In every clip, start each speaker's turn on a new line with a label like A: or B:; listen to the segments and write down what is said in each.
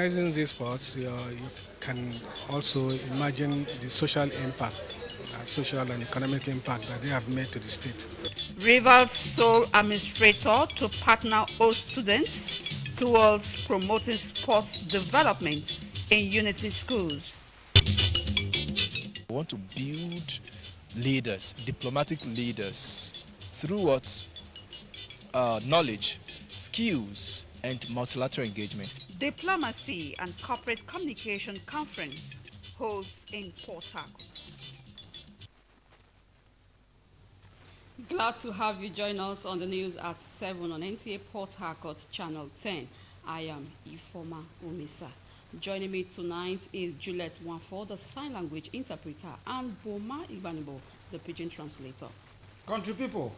A: organizing these sports, you can also imagine the social impact, social and economic impact that they have made to the state.
B: Rivers sole administrator to partner host students towards promoting sports development in Unity schools.
C: We want to build leaders, diplomatic leaders, through what? Knowledge, skills, and multilateral engagement.
B: Diplomacy and Corporate Communication Conference holds in Port Harcourt.
D: Glad to have you join us on the news at 7 on NTA Port Harcourt Channel 10. I am Ifoma Umisa. Joining me tonight is Juliet Wanfo, the sign language interpreter, and Boma Igbanibo, the pidgin translator.
E: Country people,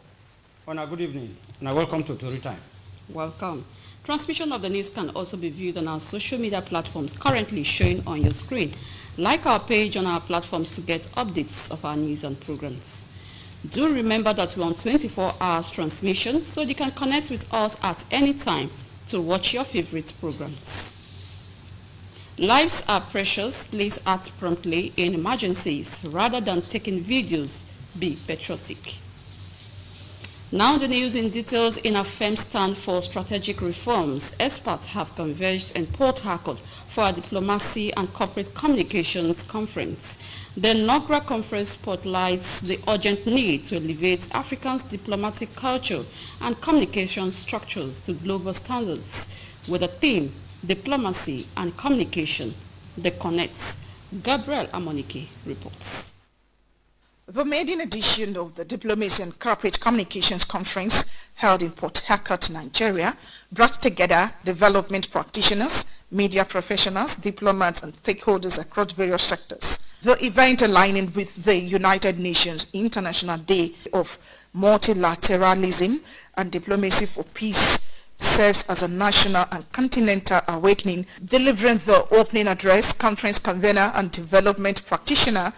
E: on a good evening, and welcome to Tori Time.
D: Welcome. Transmission of the news can also be viewed on our social media platforms currently showing on your screen. Like our page on our platforms to get updates of our news and programs. Do remember that we're on 24 hours transmission, so you can connect with us at any time to watch your favorite programs. Lives are precious. Please act promptly in emergencies rather than taking videos. Be patriotic. Now the news in details. In a firm stand for strategic reforms, experts have converged in Port Harcourt for a diplomacy and corporate communications conference. The inaugural conference spotlights the urgent need to elevate Africa's diplomatic culture and communication structures to global standards with the theme Diplomacy and Communication, The Connects. Gabriel Amonike reports.
F: The maiden edition of the Diplomacy and Corporate Communications Conference held in Port Harcourt, Nigeria, brought together development practitioners, media professionals, diplomats, and stakeholders across various sectors. The event, aligning with the United Nations International Day of Multilateralism and Diplomacy for Peace, serves as a national and continental awakening. Delivering the opening address, conference convener and development practitioner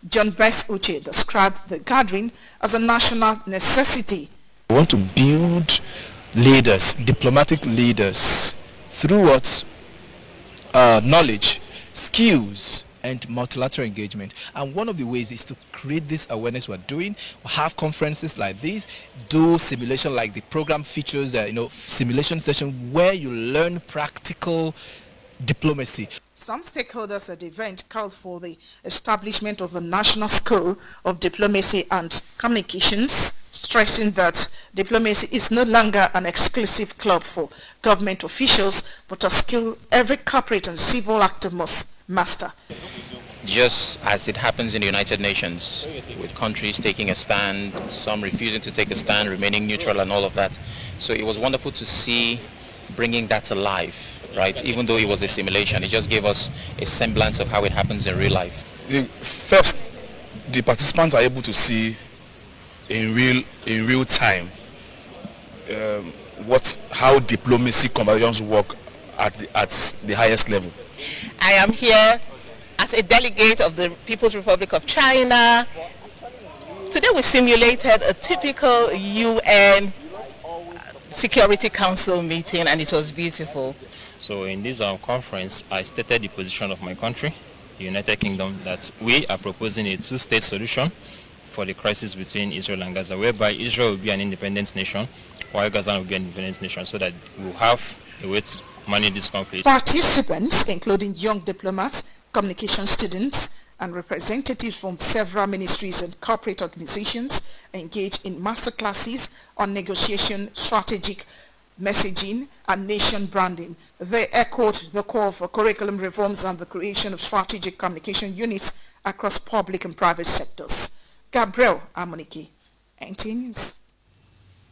F: John Bess Uche described the gathering as a national necessity.
C: We want to build leaders, diplomatic leaders, through what? Knowledge, skills, and multilateral engagement. And one of the ways is to create this awareness we're doing. We have conferences like this, do simulation like the program features, simulation session where you learn practical diplomacy.
F: Some stakeholders at the event called for the establishment of a National School of Diplomacy and Communications, stressing that diplomacy is no longer an exclusive club for government officials, but a skill every corporate and civil actor must master.
G: Just as it happens in the United Nations, with countries taking a stand, some refusing to take a stand, remaining neutral and all of that. So it was wonderful to see bringing that to life, right? Even though it was a simulation, it just gave us a semblance of how it happens in real life.
H: First, the participants are able to see in real time how diplomacy conversations work at the highest level.
I: I am here as a delegate of the People's Republic of China. Today we simulated a typical UN Security Council meeting, and it was beautiful.
J: So in this conference, I stated the position of my country, the United Kingdom, that we are proposing a two-state solution for the crisis between Israel and Gaza, whereby Israel will be an independent nation, while Gaza will be an independent nation, so that we'll have a way to manage this conflict.
F: Participants, including young diplomats, communication students, and representatives from several ministries and corporate organizations, engaged in masterclasses on negotiation, strategic messaging, and nation branding. They echoed the call for curriculum reforms and the creation of strategic communication units across public and private sectors. Gabriel Amonike, NTA News.